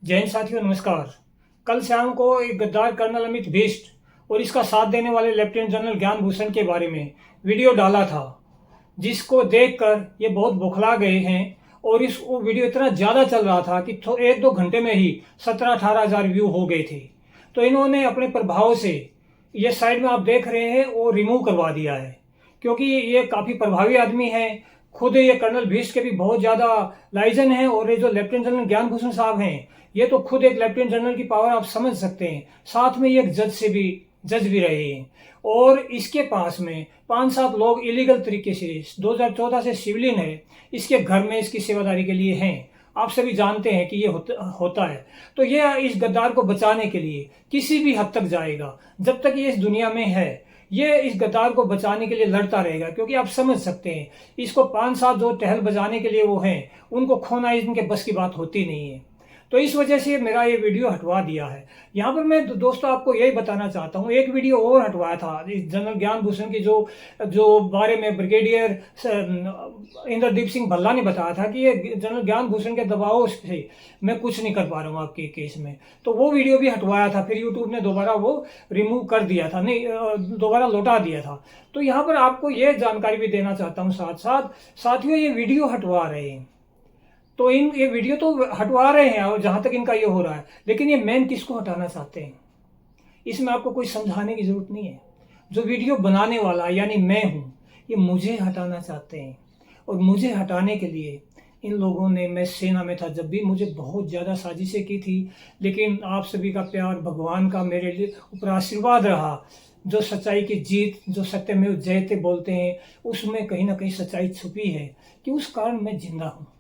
जैन साथियों नमस्कार। कल शाम को एक गद्दार कर्नल अमित बिष्ट और इसका साथ देने वाले लेफ्टिनेंट जनरल ज्ञान भूषण के बारे में वीडियो डाला था, जिसको देखकर ये बहुत बौखला गए हैं। और इस वो वीडियो इतना ज़्यादा चल रहा था कि 1-2 घंटे में ही 17-18 हज़ार व्यू हो गए थे। तो इन्होंने अपने प्रभाव से ये साइड में आप देख रहे हैं वो रिमूव करवा दिया है, क्योंकि ये काफ़ी प्रभावी आदमी है। खुद ये कर्नल भीष्ट के भी बहुत ज़्यादा लाइजन हैं, और ये जो लेफ्टिनेंट जनरल ज्ञान भूषण साहब हैं, ये तो खुद एक लेफ्टिनेंट जनरल की पावर आप समझ सकते हैं। साथ में ये एक जज भी रहे हैं। और इसके पास में 5-7 लोग इलीगल तरीके से 2014 से सिविलियन है, इसके घर में इसकी सेवादारी के लिए हैं। आप सभी जानते हैं कि ये होता है। तो ये इस गद्दार को बचाने के लिए किसी भी हद तक जाएगा। जब तक ये इस दुनिया में है, ये इस गद्दार को बचाने के लिए लड़ता रहेगा, क्योंकि आप समझ सकते हैं इसको 5-7 जो टहल बजाने के लिए वो हैं, उनको खोना इनके बस की बात होती नहीं है। तो इस वजह से मेरा ये वीडियो हटवा दिया है। यहाँ पर मैं दोस्तों आपको यही बताना चाहता हूँ, एक वीडियो और हटवाया था इस जनरल ज्ञान भूषण की, जो जो बारे में ब्रिगेडियर इंद्रदीप सिंह भल्ला ने बताया था कि ये जनरल ज्ञान भूषण के दबाव से मैं कुछ नहीं कर पा रहा हूँ आपके केस में। तो वो वीडियो भी हटवाया था, फिर यूट्यूब ने दोबारा वो रिमूव कर दिया था, नहीं दोबारा लौटा दिया था। तो यहाँ पर आपको ये जानकारी भी देना चाहता हूँ साथ साथ, साथियों ये वीडियो हटवा रहे हैं तो ये वीडियो तो हटवा रहे हैं, और जहां तक इनका ये हो रहा है, लेकिन ये मेन किसको हटाना चाहते हैं, इसमें आपको कोई समझाने की जरूरत नहीं है। जो वीडियो बनाने वाला यानी मैं हूं, ये मुझे हटाना चाहते हैं। और मुझे हटाने के लिए इन लोगों ने, मैं सेना में था जब भी, मुझे बहुत ज़्यादा साजिशें की थी। लेकिन आप सभी का प्यार, भगवान का मेरे लिए ऊपर आशीर्वाद रहा। जो सच्चाई की जीत, जो सत्यमेव जयते बोलते हैं, उसमें कहीं ना कहीं सच्चाई छुपी है, कि उस कारण मैं जिंदा हूँ।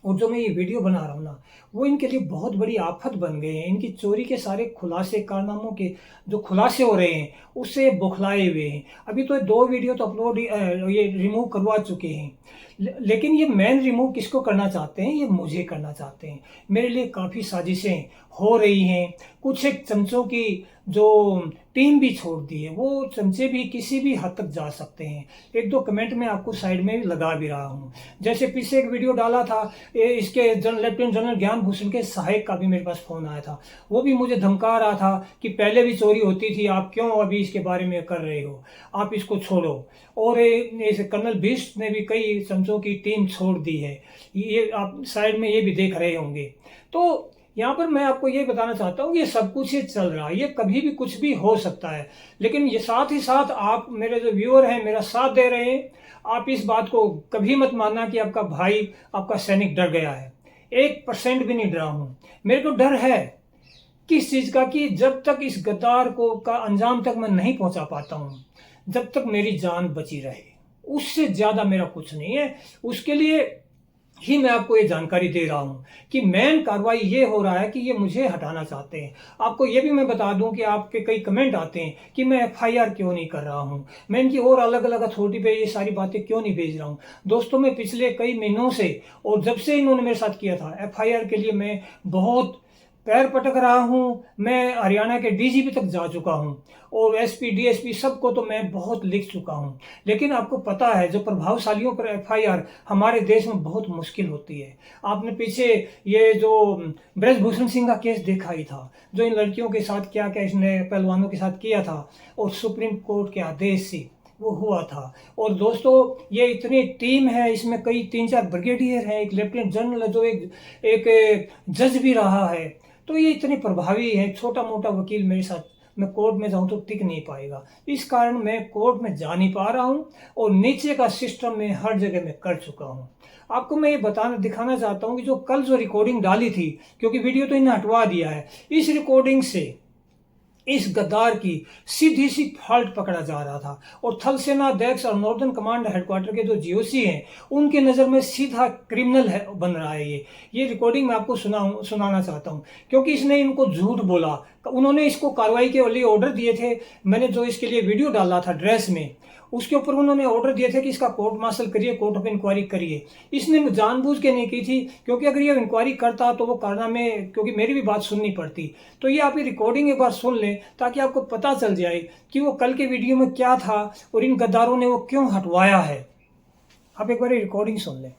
और जो मैं ये वीडियो बना रहा हूँ ना, वो इनके लिए बहुत बड़ी आफत बन गए हैं। इनकी चोरी के सारे खुलासे, कारनामों के जो खुलासे हो रहे हैं, उससे बौखलाए हुए हैं। अभी तो 2 वीडियो तो अपलोड, ये रिमूव करवा चुके हैं। लेकिन ये मेन रिमूव किसको करना चाहते हैं, ये मुझे करना चाहते हैं। मेरे लिए काफ़ी साजिशें हो रही हैं। कुछ एक चमचों की जो टीम भी छोड़ दी है, वो चमचे भी किसी भी हद तक जा सकते हैं। 1-2 कमेंट में आपको साइड में लगा भी रहा हूँ। जैसे पीछे एक वीडियो डाला था, इसके लेफ्टिनेंट जनरल ज्ञान भूषण के सहायक का भी मेरे पास फोन आया था। वो भी मुझे धमका रहा था कि पहले भी चोरी होती थी, आप क्यों अभी इसके बारे में कर रहे हो, आप इसको छोड़ो। और कर्नल बिष्ट ने भी कई चमचों की टीम छोड़ दी है, ये आप साइड में ये भी देख रहे होंगे। तो यहाँ पर मैं आपको ये बताना चाहता हूँ, ये सब कुछ ये चल रहा है, ये कभी भी कुछ भी हो सकता है। लेकिन ये साथ ही साथ आप मेरे जो व्यूअर हैं, मेरा साथ दे रहे हैं, आप इस बात को कभी मत मानना कि आपका भाई, आपका सैनिक डर गया है। 1% भी नहीं डरा हूँ। मेरे को डर है किस चीज का, कि जब तक इस गद्दार को का अंजाम तक मैं नहीं पहुंचा पाता हूँ, जब तक मेरी जान बची रहे, उससे ज्यादा मेरा कुछ नहीं है। उसके लिए ही मैं आपको ये जानकारी दे रहा हूं कि मेन कार्रवाई ये हो रहा है कि ये मुझे हटाना चाहते हैं। आपको ये भी मैं बता दूं कि आपके कई कमेंट आते हैं कि मैं एफआईआर क्यों नहीं कर रहा हूं, मैं इनकी और अलग अलग अथॉरिटी पे ये सारी बातें क्यों नहीं भेज रहा हूं। दोस्तों, मैं पिछले कई महीनों से, और जब से इन्होंने मेरे साथ किया था, एफआईआर के लिए मैं बहुत पैर पटक रहा हूं। मैं हरियाणा के डीजीपी तक जा चुका हूं, और एसपी, डीएसपी सबको तो मैं बहुत लिख चुका हूं। लेकिन आपको पता है, जो प्रभावशालियों पर एफआईआर हमारे देश में बहुत मुश्किल होती है। आपने पीछे ये जो ब्रजभूषण सिंह का केस देखा ही था, जो इन लड़कियों के साथ क्या क्या इसने पहलवानों के साथ किया था, और सुप्रीम कोर्ट के आदेश से वो हुआ था। और दोस्तों, ये इतनी टीम है, इसमें कई 3-4 ब्रिगेडियर हैं, एक लेफ्टिनेंट जनरल है जो एक जज भी रहा है। तो ये इतने प्रभावी है, छोटा मोटा वकील मेरे साथ, मैं कोर्ट में जाऊं तो टिक नहीं पाएगा। इस कारण मैं कोर्ट में जा नहीं पा रहा हूं, और नीचे का सिस्टम में हर जगह मैं कर चुका हूं। आपको मैं ये दिखाना चाहता हूं कि जो कल जो रिकॉर्डिंग डाली थी, क्योंकि वीडियो तो इन्हें हटवा दिया है, इस रिकॉर्डिंग से इस गद्दार की सीधी सी फॉल्ट पकड़ा जा रहा था। और थल सेना अध्यक्ष और नॉर्दर्न कमांड हेडक्वार्टर के जो जीओसी हैं, उनके नज़र में सीधा क्रिमिनल है, बन रहा है ये रिकॉर्डिंग मैं आपको सुनाना चाहता हूं, क्योंकि इसने इनको झूठ बोला। उन्होंने इसको कार्रवाई के लिए ऑर्डर दिए थे। मैंने जो इसके लिए वीडियो डाला था ड्रेस में, उसके ऊपर उन्होंने ऑर्डर दिए थे कि इसका कोर्ट मार्शल करिए, कोर्ट ऑफ इंक्वायरी करिए। इसने जानबूझ के नहीं की थी, क्योंकि अगर ये इंक्वायरी करता तो वो कारनामे, क्योंकि मेरी भी बात सुननी पड़ती। तो ये आप ये रिकॉर्डिंग एक बार सुन लें, ताकि आपको पता चल जाए कि वो कल के वीडियो में क्या था, और इन गद्दारों ने वो क्यों हटवाया है। आप एक बार रिकॉर्डिंग सुन लें।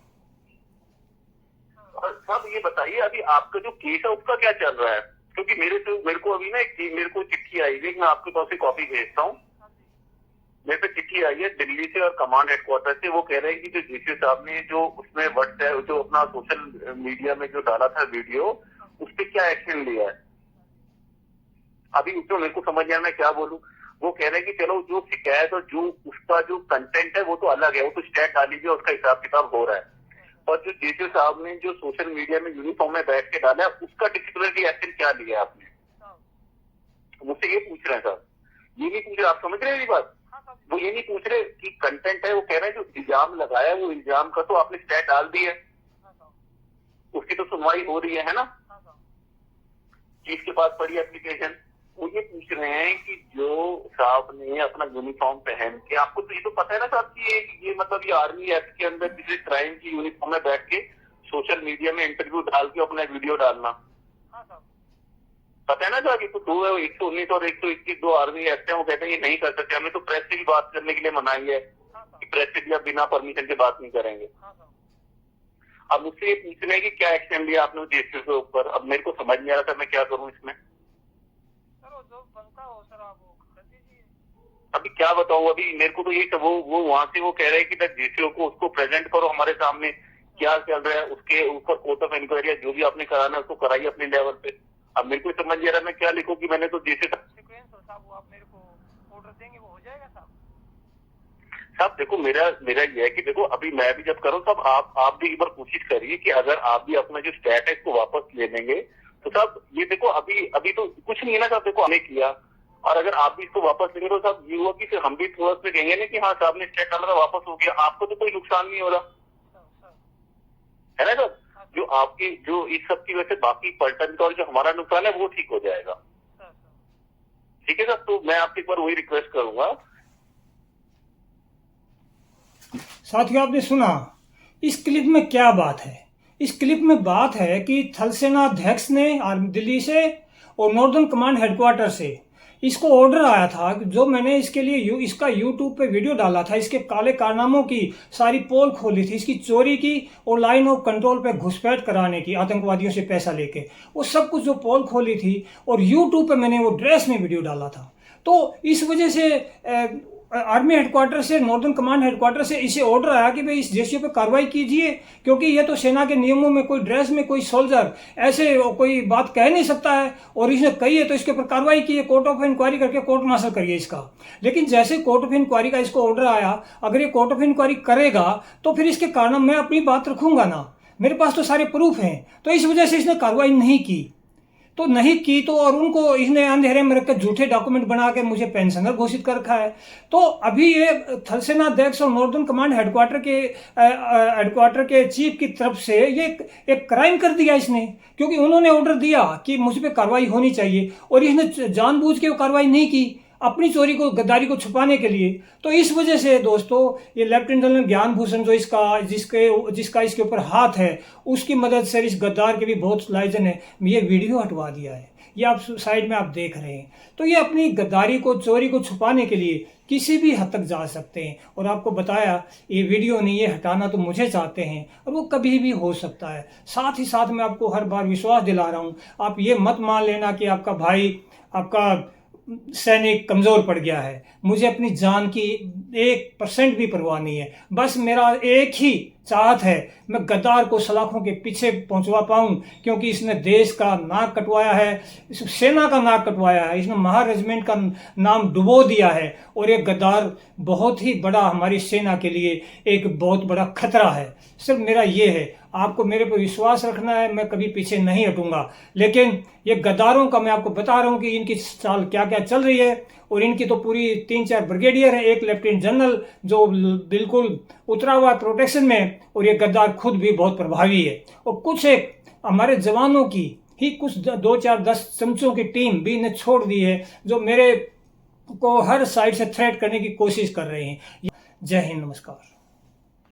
साहब, ये बताइए अभी आपका जो केस है उसका क्या चल रहा है, क्योंकि मेरे को अभी ना मेरे को चिट्ठी आई है, मैं आपके पास से कॉपी भेजता हूँ। मेरे पे चिट्ठी आई है दिल्ली से और कमांड हेडक्वार्टर से। वो कह रहे हैं कि जो डीसी साहब ने जो उसमें व्हाट्सएप जो अपना सोशल मीडिया में जो डाला था वीडियो, उस पर क्या एक्शन लिया है। अभी उसमें मेरे को समझ नहीं आ मैं क्या बोलूं। वो कह रहे हैं कि चलो जो शिकायत और जो उसका जो कंटेंट है वो तो अलग है, वो तो स्टैट डाली गई, उसका हिसाब किताब हो रहा है। और जो डीसी साहब ने जो सोशल मीडिया में यूनिफॉर्म में बैठ के डाला है, उसका डिसिप्लिनरी एक्शन क्या लिया आपने, मुझसे ये पूछ रहे हैं साहब। ये नहीं पूछ रहे, आप समझ रहे हैं मेरी बात। वो ये नहीं पूछ रहे कि कंटेंट है, वो कह रहे हैं जो इल्जाम लगाया वो इल्जाम का तो आपने स्टैट डाल दी है, उसकी तो सुनवाई हो रही है ना, चीफ के पास पड़ी एप्लीकेशन। वो ये पूछ रहे हैं कि जो साहब ने अपना यूनिफॉर्म पहन के, आपको तो ये तो पता है ना साहब कि ये मतलब ये आर्मी एक्ट के अंदर किसी क्राइम की यूनिफॉर्म में बैठ के सोशल मीडिया में इंटरव्यू डाल के अपना वीडियो डालना, पता है ना साहब। ये तो 119 और 121 दो आर्मी एक्ट है, वो कहते हैं ये नहीं कर सकते। हमें तो प्रेस से भी बात करने के लिए मनाही है कि प्रेस से भी आप बिना परमिशन के बात नहीं करेंगे। अब मुझसे ये पूछ रहे हैं कि क्या एक्शन लिया आपने डीसी के ऊपर। अब मेरे को समझ नहीं आ रहा था मैं क्या करूं इसमें। जो बनता हो सर आप वो कर दीजिए। अभी क्या बताऊं, अभी मेरे को तो ये वो वहां से वो कह रहे हैं कि डीसीओ को उसको प्रेजेंट करो हमारे सामने, क्या चल रहा है, उसके ऊपर कोर्ट ऑफ इंक्वायरी जो भी आपने कराना है उसको कराइए अपने लेवल पे। अब मेरे को समझ नहीं आ रहा मैं क्या लिखूं कि मैंने तो डीसी साहब वो आप मेरे को ऑर्डर देंगे वो हो जाएगा साहब। साहब देखो मेरा ये है कि देखो अभी मैं भी जब करूँ तब आप भी एक बार कोशिश करिए कि अगर आप भी अपना जो स्टैट है इसको वापस ले लेंगे तो साहब ये देखो अभी तो कुछ नहीं है ना साहब। देखो हमने किया और अगर आप भी इसको वापस लेंगे तो साहब ये हुआ कि फिर हम भी थोड़ा सा कहेंगे ना कि हाँ साहब ने स्टैट डाला था वापस हो गया, आपको तो कोई नुकसान नहीं हो रहा है ना साहब। जो आपकी जो इस सब की वजह से बाकी पलटन का और जो हमारा नुकसान है वो ठीक हो जाएगा। ठीक है साहब, तो मैं आपसे एक बार वही रिक्वेस्ट करूंगा। साथियों आपने सुना इस क्लिप में क्या बात है। इस क्लिप में बात है कि थल सेना अध्यक्ष ने दिल्ली से और नॉर्दर्न कमांड हेडक्वार्टर से इसको ऑर्डर आया था कि जो मैंने इसके लिए इसका यूट्यूब पे वीडियो डाला था, इसके काले कारनामों की सारी पोल खोली थी, इसकी चोरी की और लाइन ऑफ कंट्रोल पे घुसपैठ कराने की आतंकवादियों से पैसा लेके, वो सब कुछ जो पोल खोली थी और यूट्यूब पे मैंने वो ड्रेस में वीडियो डाला था। तो इस वजह से आर्मी हेडक्वार्टर से नॉर्दर्न कमांड हेडक्वार्टर से इसे ऑर्डर आया कि भाई इस डीसीओ पे कार्रवाई कीजिए, क्योंकि ये तो सेना के नियमों में कोई ड्रेस में कोई सोल्जर ऐसे कोई बात कह नहीं सकता है और इसने कही है तो इसके ऊपर कार्रवाई की है, कोर्ट ऑफ इंक्वायरी करके कोर्ट मार्शल करिए इसका। लेकिन जैसे कोर्ट ऑफ इंक्वायरी का इसको ऑर्डर आया, अगर ये कोर्ट ऑफ इंक्वायरी करेगा तो फिर इसके कारण मैं अपनी बात रखूंगा ना, मेरे पास तो सारे प्रूफ हैं। तो इस वजह से इसने कार्रवाई नहीं की तो और उनको इसने अंधेरे में रखकर झूठे डॉक्यूमेंट बना के मुझे पेंशनर घोषित कर रखा है। तो अभी ये थल सेना अध्यक्ष और नॉर्दर्न कमांड हेडक्वार्टर के चीफ की तरफ से ये एक क्राइम कर दिया इसने, क्योंकि उन्होंने ऑर्डर दिया कि मुझ पर कार्रवाई होनी चाहिए और इसने जानबूझ के वो कार्रवाई नहीं की अपनी चोरी को गद्दारी को छुपाने के लिए। तो इस वजह से दोस्तों ये लेफ्टिनेंट जनरल ज्ञान भूषण जो जिसका इसके ऊपर हाथ है, उसकी मदद से इस गद्दार के भी बहुत लाइजन है, ये वीडियो हटवा दिया है। ये आप साइड में आप देख रहे हैं। तो ये अपनी गद्दारी को चोरी को छुपाने के लिए किसी भी हद तक जा सकते हैं। और आपको बताया ये वीडियो नहीं, ये हटाना तो मुझे चाहते हैं और वो कभी भी हो सकता है। साथ ही साथ मैं आपको हर बार विश्वास दिला रहा हूँ, आप ये मत मान लेना कि आपका भाई आपका सैनिक कमज़ोर पड़ गया है। मुझे अपनी जान की 1% भी परवाह नहीं है। बस मेरा एक ही चाहत है, मैं गद्दार को सलाखों के पीछे पहुंचवा पाऊं, क्योंकि इसने देश का नाक कटवाया है, इस सेना का नाक कटवाया है, इसने महा रेजिमेंट का नाम डुबो दिया है और ये गद्दार बहुत ही बड़ा हमारी सेना के लिए एक बहुत बड़ा खतरा है। सिर्फ मेरा ये है, आपको मेरे पर विश्वास रखना है, मैं कभी पीछे नहीं हटूंगा। लेकिन ये गद्दारों का मैं आपको बता रहा हूँ कि इनकी चाल क्या क्या चल रही है। और इनकी तो पूरी 3-4 ब्रिगेडियर है, एक लेफ्टिनेंट जनरल जो बिल्कुल उतरा हुआ प्रोटेक्शन में, और ये गद्दार खुद भी बहुत प्रभावी है। और कुछ एक हमारे जवानों की ही कुछ 2-4-10 चमचों की टीम भी इन्हें छोड़ दी है, जो मेरे को हर साइड से थ्रेट करने की कोशिश कर रहे हैं। जय हिंद, नमस्कार।